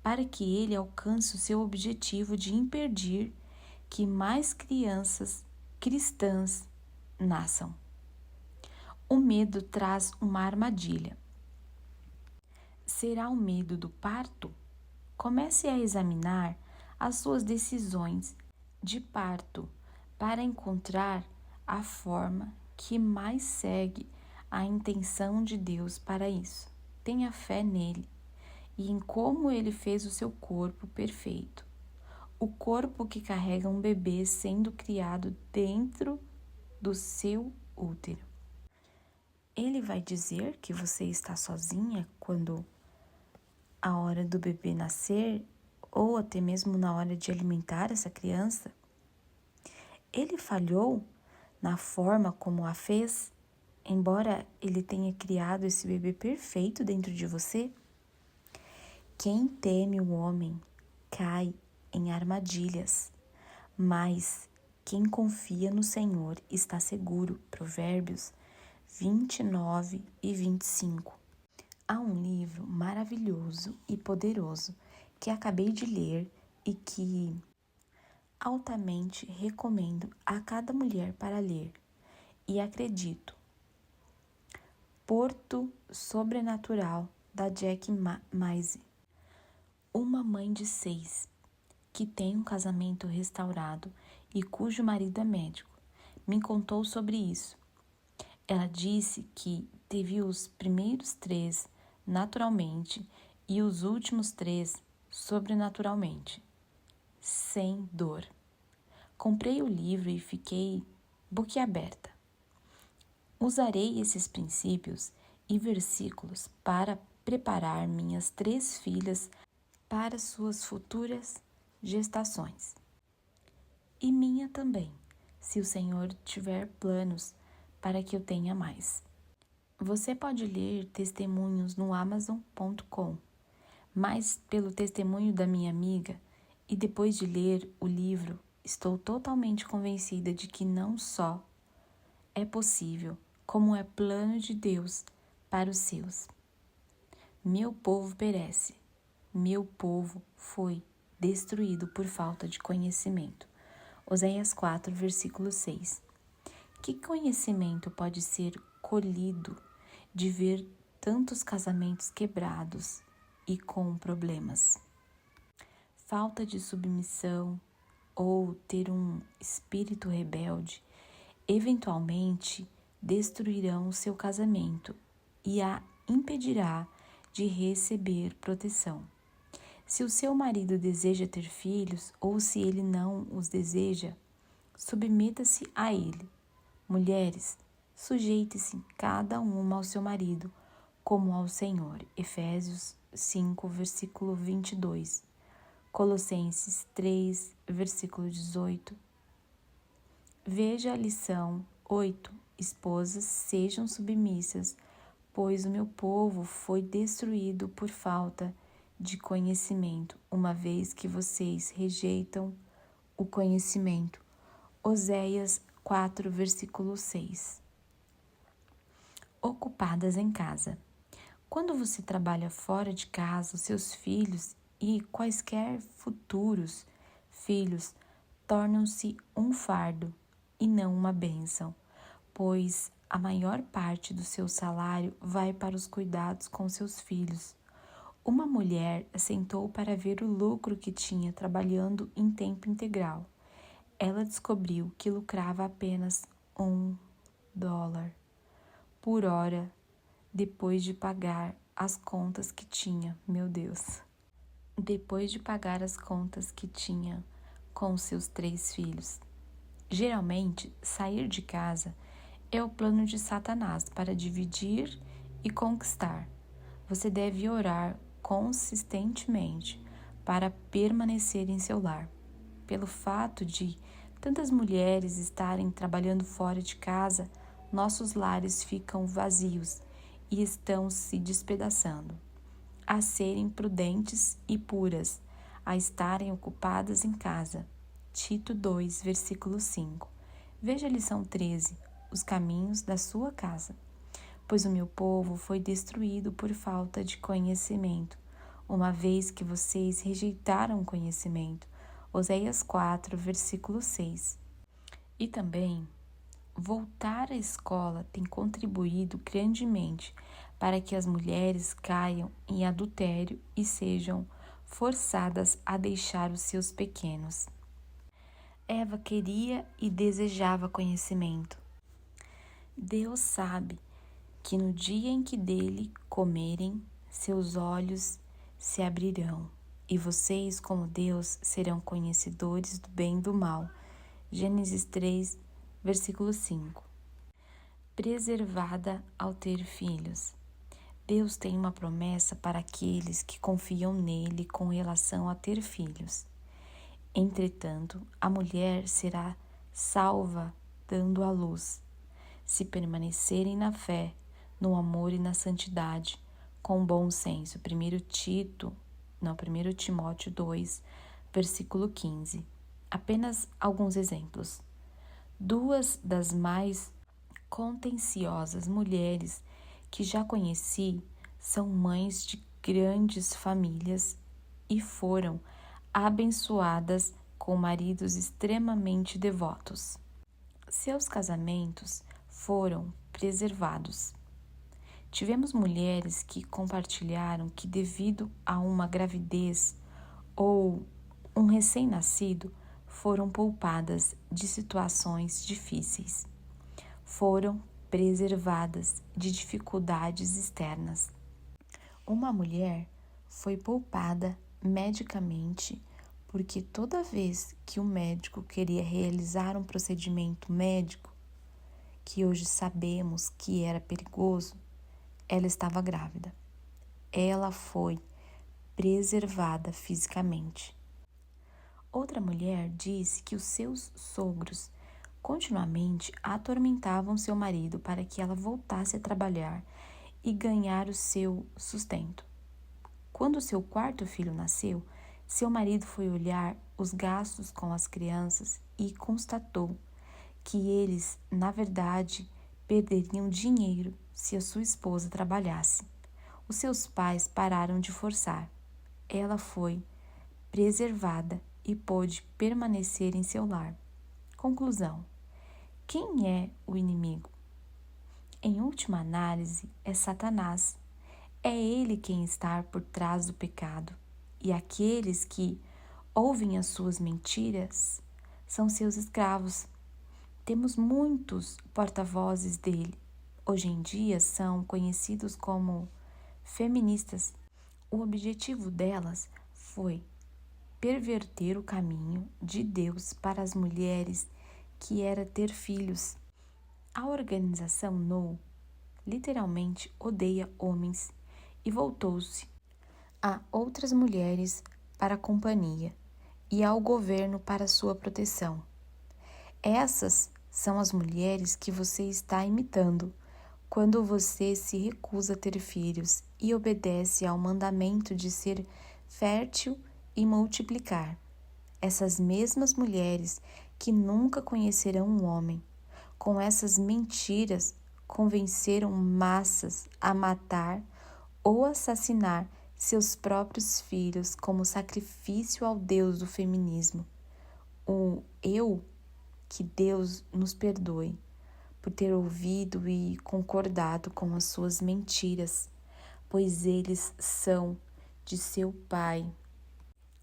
para que ele alcance o seu objetivo de impedir que mais crianças cristãs nasçam. O medo traz uma armadilha. Será o medo do parto? Comece a examinar as suas decisões de parto para encontrar a forma que mais segue a intenção de Deus para isso. Tenha fé nele e em como ele fez o seu corpo perfeito. O corpo que carrega um bebê sendo criado dentro do seu útero. Ele vai dizer que você está sozinha quando a hora do bebê nascer ou até mesmo na hora de alimentar essa criança? Ele falhou na forma como a fez, embora ele tenha criado esse bebê perfeito dentro de você? Quem teme o homem cai em armadilhas, mas quem confia no Senhor está seguro. Provérbios 29 e 25. Há um livro maravilhoso e poderoso que acabei de ler e que altamente recomendo a cada mulher para ler. E acredito. Porto Sobrenatural, da Jack Maise. Uma mãe de 6 que tem um casamento restaurado e cujo marido é médico me contou sobre isso. Ela disse que teve os primeiros 3 naturalmente e os últimos 3 sobrenaturalmente, sem dor. Comprei o livro e fiquei boquiaberta. Usarei esses princípios e versículos para preparar minhas 3 filhas para suas futuras gestações. E minha também, se o Senhor tiver planos para que eu tenha mais. Você pode ler testemunhos no Amazon.com, mas pelo testemunho da minha amiga, e depois de ler o livro, estou totalmente convencida de que não só é possível, como é plano de Deus para os seus. Meu povo perece. Meu povo foi destruído por falta de conhecimento. Oséias 4, versículo 6. Que conhecimento pode ser colhido de ver tantos casamentos quebrados e com problemas? Falta de submissão ou ter um espírito rebelde eventualmente destruirão o seu casamento e a impedirá de receber proteção. Se o seu marido deseja ter filhos ou se ele não os deseja, submeta-se a ele. Mulheres, sujeite-se cada uma ao seu marido, como ao Senhor. Efésios 5, versículo 22. Colossenses 3, versículo 18. Veja a lição 8. Esposas, sejam submissas, pois o meu povo foi destruído por falta de conhecimento, uma vez que vocês rejeitam o conhecimento. Oséias 4, versículo 6. Ocupadas em casa. Quando você trabalha fora de casa, os seus filhos e quaisquer futuros filhos tornam-se um fardo e não uma bênção, pois a maior parte do seu salário vai para os cuidados com seus filhos. Uma mulher sentou para ver o lucro que tinha trabalhando em tempo integral. Ela descobriu que lucrava apenas $1 por hora depois de pagar as contas que tinha. Meu Deus! Depois de pagar as contas que tinha com seus 3 filhos. Geralmente, sair de casa é o plano de Satanás para dividir e conquistar. Você deve orar consistentemente para permanecer em seu lar. Pelo fato de tantas mulheres estarem trabalhando fora de casa, nossos lares ficam vazios e estão se despedaçando. A serem prudentes e puras, a estarem ocupadas em casa. Tito 2, versículo 5. Veja a lição 13, os caminhos da sua casa. Pois o meu povo foi destruído por falta de conhecimento. uma vez que vocês rejeitaram o conhecimento. Oséias 4, versículo 6. E também, voltar à escola tem contribuído grandemente para que as mulheres caiam em adultério e sejam forçadas a deixar os seus pequenos. Eva queria e desejava conhecimento. Deus sabe que no dia em que dele comerem, seus olhos se abrirão, e vocês, como Deus, serão conhecedores do bem e do mal. Gênesis 3, versículo 5. Preservada ao ter filhos. Deus tem uma promessa para aqueles que confiam nele com relação a ter filhos. Entretanto, a mulher será salva dando à luz, se permanecerem na fé, no amor e na santidade, com bom senso. 1 Timóteo 2, versículo 15. Apenas alguns exemplos. Duas das mais contenciosas mulheres que já conheci são mães de grandes famílias e foram abençoadas com maridos extremamente devotos. Seus casamentos foram preservados. Tivemos mulheres que compartilharam que, devido a uma gravidez ou um recém-nascido, foram poupadas de situações difíceis. Foram preservadas de dificuldades externas. Uma mulher foi poupada medicamente porque toda vez que o médico queria realizar um procedimento médico, que hoje sabemos que era perigoso, ela estava grávida. Ela foi preservada fisicamente. Outra mulher disse que os seus sogros continuamente atormentavam seu marido para que ela voltasse a trabalhar e ganhar o seu sustento. Quando seu quarto filho nasceu, seu marido foi olhar os gastos com as crianças e constatou que eles, na verdade, perderiam dinheiro se a sua esposa trabalhasse. Os seus pais pararam de forçar. Ela foi preservada e pôde permanecer em seu lar. Conclusão: quem é o inimigo? Em última análise, é Satanás. É ele quem está por trás do pecado. E aqueles que ouvem as suas mentiras são seus escravos. Temos muitos porta-vozes dele. Hoje em dia são conhecidos como feministas. O objetivo delas foi perverter o caminho de Deus para as mulheres, que era ter filhos. A organização No literalmente odeia homens e voltou-se a outras mulheres para a companhia e ao governo para sua proteção. Essas são as mulheres que você está imitando quando você se recusa a ter filhos e obedece ao mandamento de ser fértil e multiplicar. Essas mesmas mulheres que nunca conhecerão um homem, com essas mentiras, convenceram massas a matar ou assassinar seus próprios filhos como sacrifício ao Deus do feminismo. Que Deus nos perdoe por ter ouvido e concordado com as suas mentiras, pois eles são de seu pai,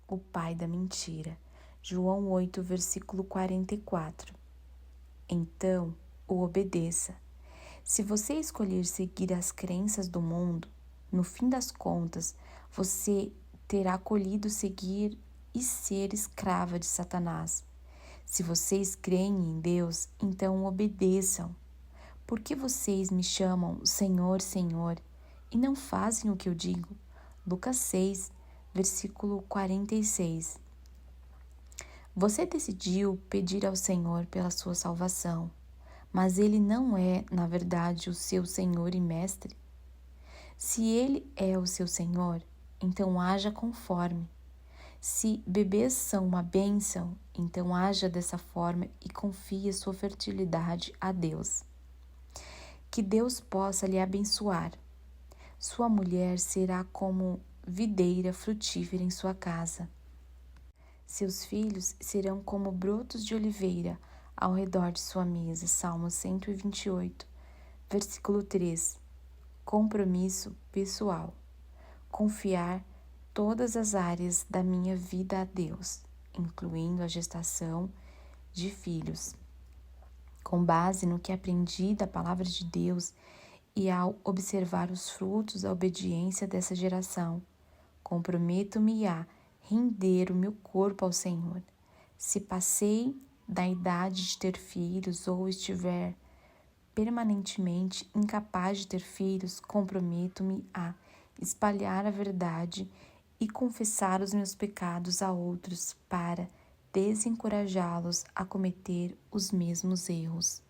o pai da mentira. João 8, versículo 44. Então, o obedeça. Se você escolher seguir as crenças do mundo, no fim das contas, você terá escolhido seguir e ser escrava de Satanás. Se vocês creem em Deus, então obedeçam. Por que vocês me chamam Senhor, Senhor, e não fazem o que eu digo? Lucas 6, versículo 46. Você decidiu pedir ao Senhor pela sua salvação, mas Ele não é, na verdade, o seu Senhor e Mestre? Se Ele é o seu Senhor, então haja conforme. Se bebês são uma bênção, então haja dessa forma e confie sua fertilidade a Deus. Que Deus possa lhe abençoar. Sua mulher será como videira frutífera em sua casa. Seus filhos serão como brotos de oliveira ao redor de sua mesa. Salmo 128, versículo 3. Compromisso pessoal. Confiar todas as áreas da minha vida a Deus, incluindo a gestação de filhos. Com base no que aprendi da palavra de Deus e ao observar os frutos da obediência dessa geração, comprometo-me a render o meu corpo ao Senhor. Se passei da idade de ter filhos ou estiver permanentemente incapaz de ter filhos, comprometo-me a espalhar a verdade e confessar os meus pecados a outros para desencorajá-los a cometer os mesmos erros.